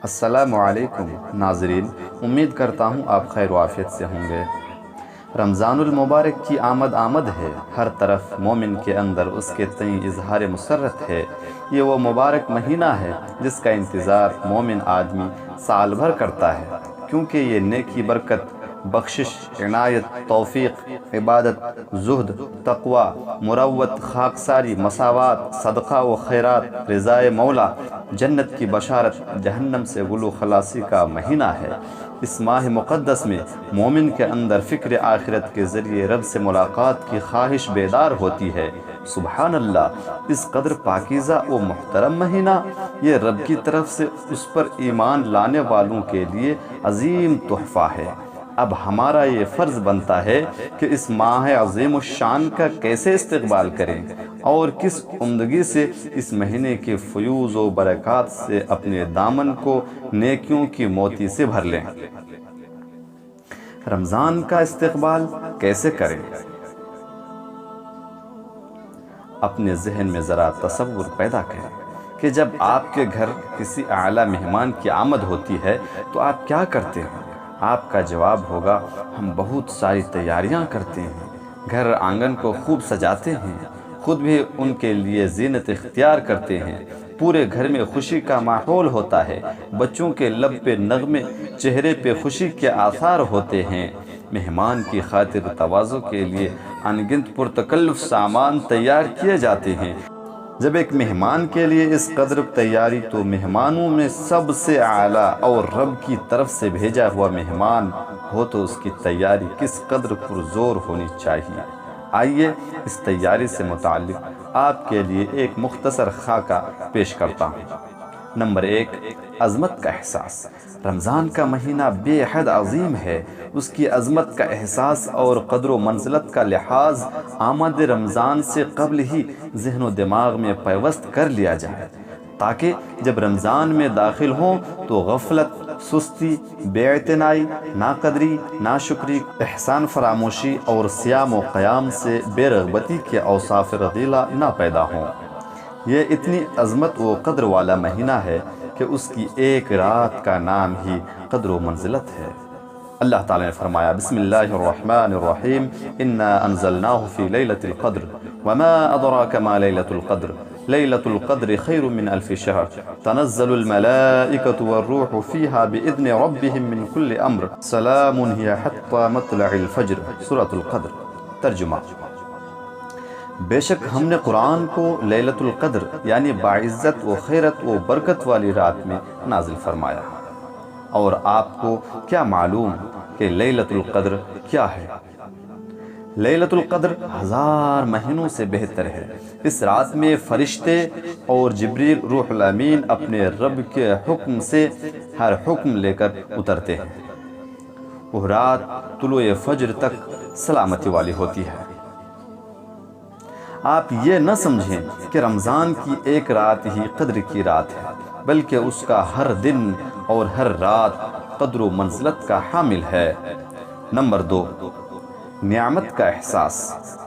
السلام علیکم ناظرین، امید کرتا ہوں آپ خیر و عافیت سے ہوں گے۔ رمضان المبارک کی آمد ہے، ہر طرف مومن کے اندر اس کے تئیں اظہار مسرت ہے۔ یہ وہ مبارک مہینہ ہے جس کا انتظار مومن آدمی سال بھر کرتا ہے، کیونکہ یہ نیکی، برکت، بخشش، عنایت، توفیق، عبادت، زہد، تقوی، مروت، خاکساری، مساوات، صدقہ و خیرات، رضائے مولا، جنت کی بشارت، جہنم سے گلو خلاصی کا مہینہ ہے۔ اس ماہ مقدس میں مومن کے اندر فکر آخرت کے ذریعے رب سے ملاقات کی خواہش بیدار ہوتی ہے۔ سبحان اللہ، اس قدر پاکیزہ و محترم مہینہ، یہ رب کی طرف سے اس پر ایمان لانے والوں کے لیے عظیم تحفہ ہے۔ اب ہمارا یہ فرض بنتا ہے کہ اس ماہ عظیم الشان کا کیسے استقبال کریں اور کس عمدگی سے اس مہینے کے فیوز و برکات سے اپنے دامن کو نیکیوں کی موتی سے بھر لیں۔ رمضان کا استقبال کیسے کریں؟ اپنے ذہن میں ذرا تصور پیدا کریں کہ جب آپ کے گھر کسی اعلیٰ مہمان کی آمد ہوتی ہے تو آپ کیا کرتے ہیں؟ آپ کا جواب ہوگا، ہم بہت ساری تیاریاں کرتے ہیں، گھر آنگن کو خوب سجاتے ہیں، خود بھی ان کے لیے زینت اختیار کرتے ہیں، پورے گھر میں خوشی کا ماحول ہوتا ہے، بچوں کے لب پہ نغمے، چہرے پہ خوشی کے آثار ہوتے ہیں۔ مہمان کی خاطر تواضع کے لیے ان گنت پرتکلف سامان تیار کیے جاتے ہیں۔ جب ایک مہمان کے لیے اس قدر تیاری، تو مہمانوں میں سب سے اعلیٰ اور رب کی طرف سے بھیجا ہوا مہمان ہو تو اس کی تیاری کس قدر پرزور ہونی چاہیے۔ آئیے اس تیاری سے متعلق آپ کے لیے ایک مختصر خاکہ پیش کرتا ہوں۔ نمبر 1، عظمت کا احساس۔ رمضان کا مہینہ بے حد عظیم ہے۔ اس کی عظمت کا احساس اور قدر و منزلت کا لحاظ آمد رمضان سے قبل ہی ذہن و دماغ میں پیوست کر لیا جائے، تاکہ جب رمضان میں داخل ہوں تو غفلت، سستی، بے اعتنائی، ناقدری، ناشکری، احسان فراموشی اور صیام و قیام سے بے رغبتی کے اوصاف رذیلہ نہ پیدا ہوں۔ یہ اتنی عظمت و قدر والا مہینہ ہے کہ اس کی ایک رات کا نام ہی قدر و منزلت ہے۔ اللہ تعالیٰ نے فرمایا، بسم اللہ الرحمن الرحیم، انا انزلناہ فی لیلۃ القدر وما ادراک ما لیلۃ القدر لیلۃ القدر خیر من الف شہر تنزل الملائکۃ والروح فیہا باذن ربہم من کل امر سلام ہی حتی مطلع الفجر۔ سورۃ القدر۔ ترجمہ: بے شک ہم نے قرآن کو لیلۃ القدر یعنی باعزت و خیرت و برکت والی رات میں نازل فرمایا، اور آپ کو کیا معلوم کہ لیلۃ القدر کیا ہے؟ لیلۃ القدر 1000 مہینوں سے بہتر ہے۔ اس رات میں فرشتے اور جبریل روح الامین اپنے رب کے حکم سے ہر حکم لے کر اترتے ہیں۔ وہ رات طلوع فجر تک سلامتی والی ہوتی ہے۔ آپ یہ نہ سمجھیں کہ رمضان کی ایک رات ہی قدر کی رات ہے، بلکہ اس کا ہر دن اور ہر رات قدر و منزلت کا حامل ہے۔ نمبر 2، نعمت کا احساس۔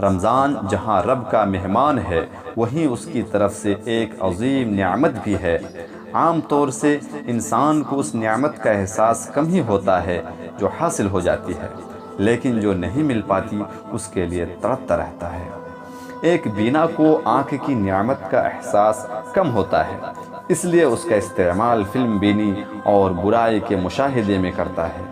رمضان جہاں رب کا مہمان ہے، وہیں اس کی طرف سے ایک عظیم نعمت بھی ہے۔ عام طور سے انسان کو اس نعمت کا احساس کم ہی ہوتا ہے جو حاصل ہو جاتی ہے، لیکن جو نہیں مل پاتی اس کے لیے تڑپتا رہتا ہے۔ ایک بینا کو آنکھ کی نعمت کا احساس کم ہوتا ہے، اس لیے اس کا استعمال فلم بینی اور برائی کے مشاہدے میں کرتا ہے۔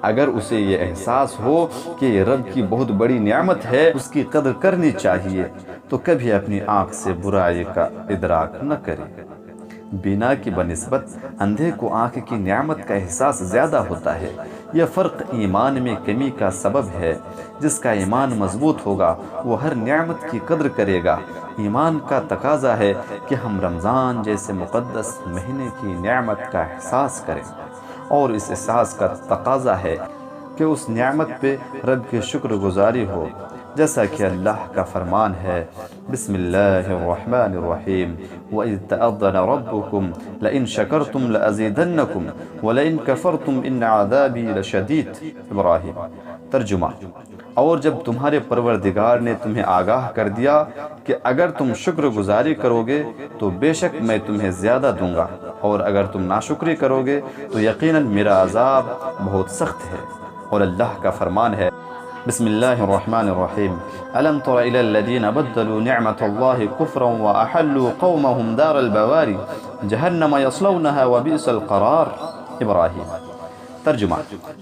اگر اسے یہ احساس ہو کہ یہ رب کی بہت بڑی نعمت ہے، اس کی قدر کرنی چاہیے، تو کبھی اپنی آنکھ سے برائی کا ادراک نہ کرے۔ بینا کی بنسبت اندھے کو آنکھ کی نعمت کا احساس زیادہ ہوتا ہے۔ یہ فرق ایمان میں کمی کا سبب ہے۔ جس کا ایمان مضبوط ہوگا وہ ہر نعمت کی قدر کرے گا۔ ایمان کا تقاضا ہے کہ ہم رمضان جیسے مقدس مہینے کی نعمت کا احساس کریں، اور اس احساس کا تقاضا ہے کہ اس نعمت پہ رب کی شکر گزاری ہو، جیسا کہ اللہ کا فرمان ہے، بسم اللہ الرحمن الرحیم، وَإِذْ تَأَذَّنَ رَبُّكُمْ لَئِن شَكَرْتُمْ لَأَزِيدَنَّكُمْ وَلَئِن كَفَرْتُمْ إِنَّ عَذَابِي لَشَدِيدٌ۔ ابراہیم۔ ترجمہ: اور جب تمہارے پروردگار نے تمہیں آگاہ کر دیا کہ اگر تم شکر گزاری کرو گے تو بے شک میں تمہیں زیادہ دوں گا، اور اگر تم ناشکری کرو گے تو یقیناً میرا عذاب بہت سخت ہے۔ اور اللہ کا فرمان ہے، بسم اللہ الرحمن الرحیم، الم تر الی الذین بدلوا نعمت اللہ کفرا واحلوا قومهم دار البوار جہنم یصلونها وبئس القرار۔ ابراہیم۔ ترجمہ،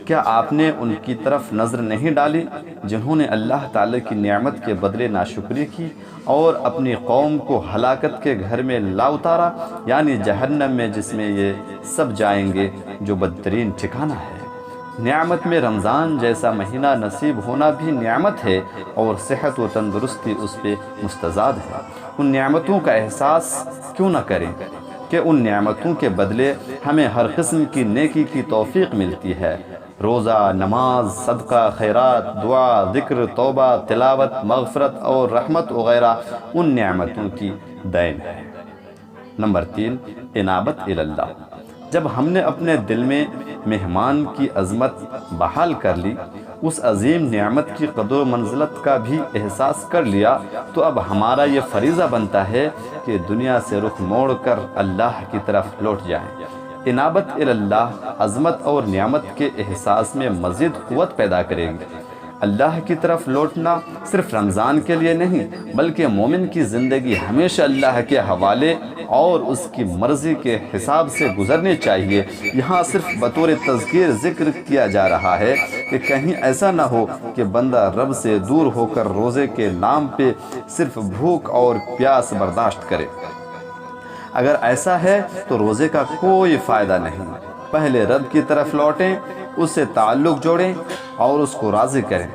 کیا آپ نے ان کی طرف نظر نہیں ڈالی جنہوں نے اللہ تعالی کی نعمت کے بدلے ناشکری کی اور اپنی قوم کو ہلاکت کے گھر میں لا اتارا، یعنی جہنم میں، جس میں یہ سب جائیں گے، جو بدترین ٹھکانہ ہے۔ نعمت میں رمضان جیسا مہینہ نصیب ہونا بھی نعمت ہے، اور صحت و تندرستی اس پہ مستزاد ہے۔ ان نعمتوں کا احساس کیوں نہ کریں کہ ان نعمتوں کے بدلے ہمیں ہر قسم کی نیکی کی توفیق ملتی ہے۔ روزہ، نماز، صدقہ، خیرات، دعا، ذکر، توبہ، تلاوت، مغفرت اور رحمت وغیرہ ان نعمتوں کی دین ہے۔ نمبر 3، انابت الی اللہ۔ جب ہم نے اپنے دل میں مہمان کی عظمت بحال کر لی، اس عظیم نعمت کی قدر و منزلت کا بھی احساس کر لیا، تو اب ہمارا یہ فریضہ بنتا ہے کہ دنیا سے رخ موڑ کر اللہ کی طرف لوٹ جائیں۔ انابت الی اللہ عظمت اور نعمت کے احساس میں مزید قوت پیدا کرے گی۔ اللہ کی طرف لوٹنا صرف رمضان کے لیے نہیں، بلکہ مومن کی زندگی ہمیشہ اللہ کے حوالے اور اس کی مرضی کے حساب سے گزرنی چاہیے۔ یہاں صرف بطور تذکیر ذکر کیا جا رہا ہے کہ کہیں ایسا نہ ہو کہ بندہ رب سے دور ہو کر روزے کے نام پہ صرف بھوک اور پیاس برداشت کرے۔ اگر ایسا ہے تو روزے کا کوئی فائدہ نہیں۔ پہلے رب کی طرف لوٹیں، اس سے تعلق جوڑیں اور اس کو راضی کریں،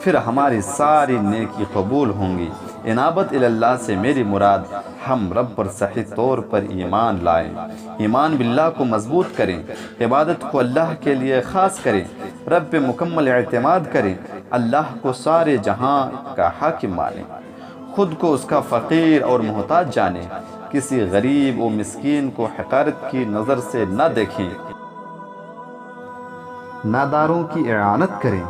پھر ہماری ساری نیکی قبول ہوں گی۔ انابت الی اللہ سے میری مراد ہم رب پر صحیح طور پر ایمان لائیں، ایمان باللہ کو مضبوط کریں، عبادت کو اللہ کے لیے خاص کریں، رب پہ مکمل اعتماد کریں، اللہ کو سارے جہاں کا حاکم مانیں، خود کو اس کا فقیر اور محتاج جانیں، کسی غریب و مسکین کو حقارت کی نظر سے نہ دیکھیں، ناداروں کی اعانت کریں،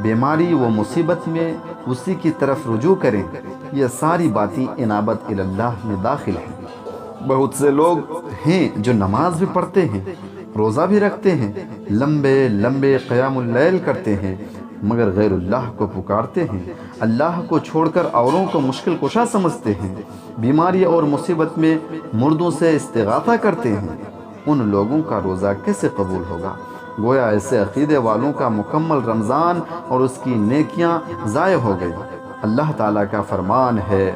بیماری و مصیبت میں اسی کی طرف رجوع کریں۔ یہ ساری باتیں انابت الی اللہ میں داخل ہیں۔ بہت سے لوگ ہیں جو نماز بھی پڑھتے ہیں، روزہ بھی رکھتے ہیں، لمبے لمبے قیام اللیل کرتے ہیں، مگر غیر اللہ کو پکارتے ہیں، اللہ کو چھوڑ کر اوروں کو مشکل کشا سمجھتے ہیں، بیماری اور مصیبت میں مردوں سے استغاثہ کرتے ہیں۔ ان لوگوں کا روزہ کیسے قبول ہوگا؟ گویا ایسے عقیدے والوں کا مکمل رمضان اور اس کی نیکیاں ضائع ہو گئی۔ اللہ تعالیٰ کا فرمان ہے،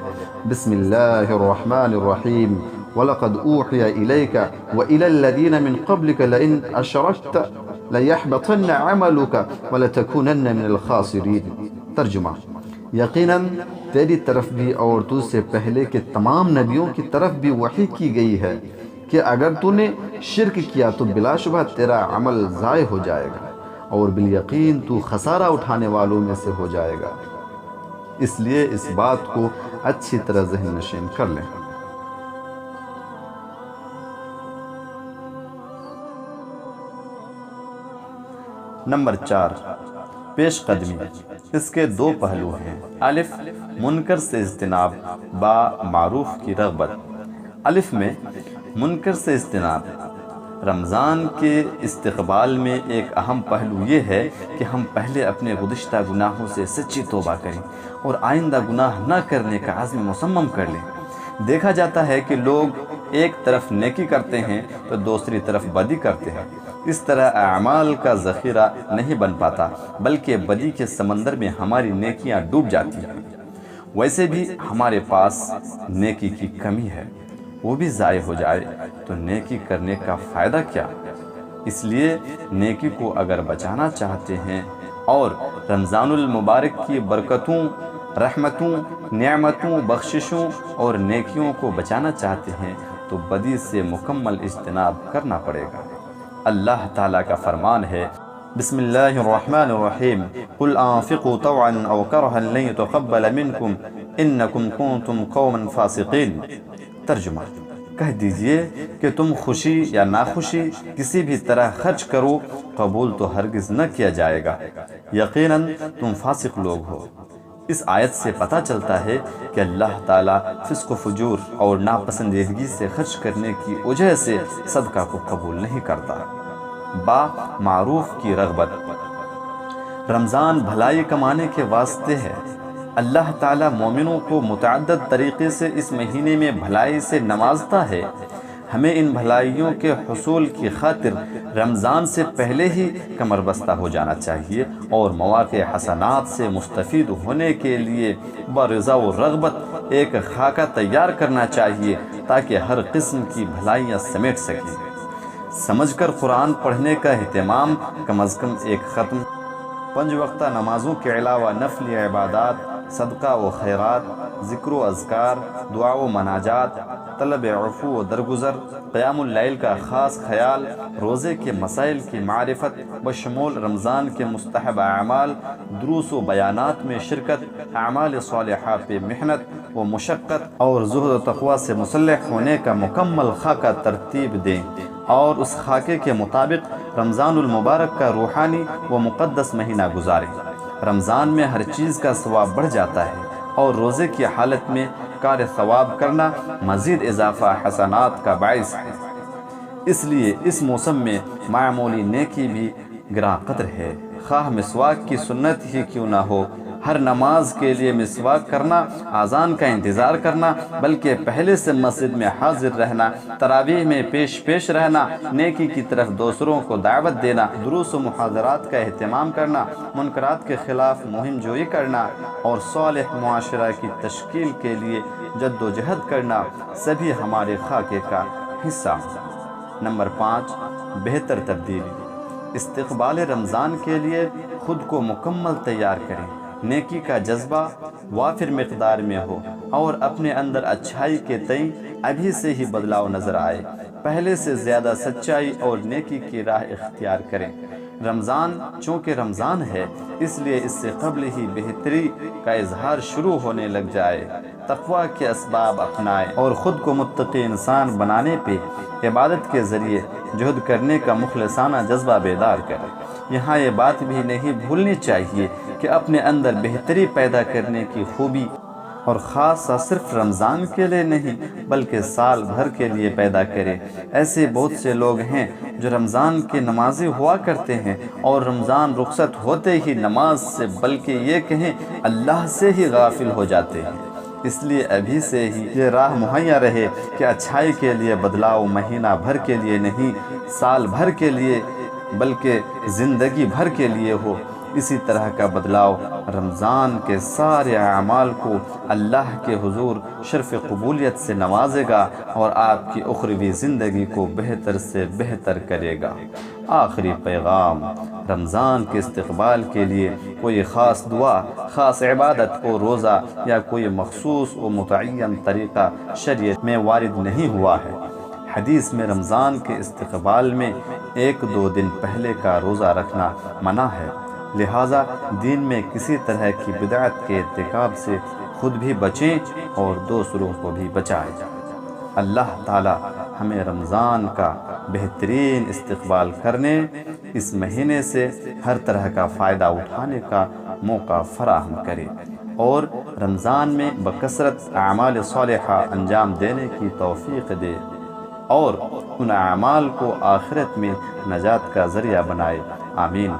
بسم اللہ الرحمن الرحیم، وَلَقَدْ أُوحِيَ إِلَيْكَ وَإِلَى الَّذِينَ مِن قَبْلِكَ لَئِنْ أَشْرَكْتَ لَيَحْبَطَنَّ عَمَلُكَ وَلَتَكُونَنَّ مِنَ الْخَاسِرِينَ۔ ترجمہ، یقیناً تیری طرف بھی اور تو سے پہلے کے تمام نبیوں کی طرف بھی وحی کی گئی ہے کہ اگر تو نے شرک کیا تو بلا شبہ تیرا عمل ضائع ہو جائے گا، اور بالیقین تو خسارہ اٹھانے والوں میں سے ہو جائے گا۔ اس لیے اس بات کو اچھی طرح ذہن نشین کر لیں۔ نمبر 4، پیش قدمی۔ اس کے دو پہلو ہیں۔ الف، منکر سے اجتناب، با، معروف کی رغبت۔ الف میں منکر سے اجتناب۔ رمضان کے استقبال میں ایک اہم پہلو یہ ہے کہ ہم پہلے اپنے گزشتہ گناہوں سے سچی توبہ کریں اور آئندہ گناہ نہ کرنے کا عزم مصمم کر لیں۔ دیکھا جاتا ہے کہ لوگ ایک طرف نیکی کرتے ہیں تو دوسری طرف بدی کرتے ہیں۔ اس طرح اعمال کا ذخیرہ نہیں بن پاتا، بلکہ بدی کے سمندر میں ہماری نیکیاں ڈوب جاتی ہیں۔ ویسے بھی ہمارے پاس نیکی کی کمی ہے، وہ بھی ضائع ہو جائے تو نیکی کرنے کا فائدہ کیا؟ اس لیے نیکی کو اگر بچانا چاہتے ہیں اور رمضان المبارک کی برکتوں، رحمتوں، نعمتوں، بخششوں اور نیکیوں کو بچانا چاہتے ہیں تو بدی سے مکمل اجتناب کرنا پڑے گا۔ اللہ تعالیٰ کا فرمان ہے، بسم اللہ الرحمن الرحیم، قل انفقوا طوعا او کرها لن يتقبل منکم انکم کنتم قوما فاسقین۔ ترجمہ، کہہ دیجئے کہ تم خوشی یا ناخوشی کسی بھی طرح خرچ کرو، قبول تو ہرگز نہ کیا جائے گا، یقیناً تم فاسق لوگ ہو۔ اس آیت سے پتہ چلتا ہے کہ اللہ تعالیٰ فسق و فجور اور ناپسندیدگی سے خرچ کرنے کی وجہ سے صدقہ کو قبول نہیں کرتا۔ با معروف کی رغبت۔ رمضان بھلائی کمانے کے واسطے ہے۔ اللہ تعالیٰ مومنوں کو متعدد طریقے سے اس مہینے میں بھلائی سے نوازتا ہے۔ ہمیں ان بھلائیوں کے حصول کی خاطر رمضان سے پہلے ہی کمر بستہ ہو جانا چاہیے اور مواقع حسنات سے مستفید ہونے کے لیے برضا و رغبت ایک خاکہ تیار کرنا چاہیے تاکہ ہر قسم کی بھلائیاں سمیٹ سکیں۔ سمجھ کر قرآن پڑھنے کا اہتمام، کم از کم ایک ختم، 5 وقتہ نمازوں کے علاوہ نفلی عبادات، صدقہ و خیرات، ذکر و اذکار، دعا و مناجات، طلب عفو و درگزر، قیام اللیل کا خاص خیال، روزے کے مسائل کی معرفت بشمول رمضان کے مستحب اعمال، دروس و بیانات میں شرکت، اعمال صالحہ پہ محنت و مشقت اور زہد و تقوی سے مسلح ہونے کا مکمل خاکہ ترتیب دیں اور اس خاکے کے مطابق رمضان المبارک کا روحانی و مقدس مہینہ گزاریں۔ رمضان میں ہر چیز کا ثواب بڑھ جاتا ہے اور روزے کی حالت میں کار ثواب کرنا مزید اضافہ حسنات کا باعث ہے۔ اس لیے اس موسم میں معمولی نیکی بھی گراں قدر ہے، خواہ مسواک کی سنت ہی کیوں نہ ہو۔ ہر نماز کے لیے مسواک کرنا، اذان کا انتظار کرنا، بلکہ پہلے سے مسجد میں حاضر رہنا، تراویح میں پیش رہنا، نیکی کی طرف دوسروں کو دعوت دینا، دروس و محاضرات کا اہتمام کرنا، منکرات کے خلاف مہم جوئی کرنا اور صالح معاشرہ کی تشکیل کے لیے جد و جہد کرنا سبھی ہمارے خاکے کا حصہ۔ نمبر 5، بہتر تبدیلی۔ استقبال رمضان کے لیے خود کو مکمل تیار کریں، نیکی کا جذبہ وافر مقدار میں ہو اور اپنے اندر اچھائی کے تئیں ابھی سے ہی بدلاؤ نظر آئے، پہلے سے زیادہ سچائی اور نیکی کی راہ اختیار کریں۔ رمضان چونکہ رمضان ہے، اس لیے اس سے قبل ہی بہتری کا اظہار شروع ہونے لگ جائے، تقوی کے اسباب اپنائیں اور خود کو متقی انسان بنانے پہ عبادت کے ذریعے جہد کرنے کا مخلصانہ جذبہ بیدار کریں۔ یہاں یہ بات بھی نہیں بھولنی چاہیے کہ اپنے اندر بہتری پیدا کرنے کی خوبی اور خاصہ صرف رمضان کے لیے نہیں بلکہ سال بھر کے لیے پیدا کرے۔ ایسے بہت سے لوگ ہیں جو رمضان کے نمازی ہوا کرتے ہیں اور رمضان رخصت ہوتے ہی نماز سے بلکہ یہ کہیں اللہ سے ہی غافل ہو جاتے ہیں۔ اس لیے ابھی سے ہی یہ راہ مہیا رہے کہ اچھائی کے لیے بدلاؤ مہینہ بھر کے لیے نہیں، سال بھر کے لیے بلکہ زندگی بھر کے لیے ہو۔ اسی طرح کا بدلاؤ رمضان کے سارے اعمال کو اللہ کے حضور شرف قبولیت سے نوازے گا اور آپ کی اخروی زندگی کو بہتر سے بہتر کرے گا۔ آخری پیغام، رمضان کے استقبال کے لیے کوئی خاص دعا، خاص عبادت و روزہ یا کوئی مخصوص و متعین طریقہ شریعت میں وارد نہیں ہوا ہے۔ حدیث میں رمضان کے استقبال میں 1-2 دن پہلے کا روزہ رکھنا منع ہے، لہٰذا دین میں کسی طرح کی بدعت کے ارتکاب سے خود بھی بچیں اور دوسروں کو بھی بچائیں۔ اللہ تعالی ہمیں رمضان کا بہترین استقبال کرنے، اس مہینے سے ہر طرح کا فائدہ اٹھانے کا موقع فراہم کرے اور رمضان میں بکثرت اعمال صالحہ انجام دینے کی توفیق دے اور ان اعمال کو آخرت میں نجات کا ذریعہ بنائے۔ آمین۔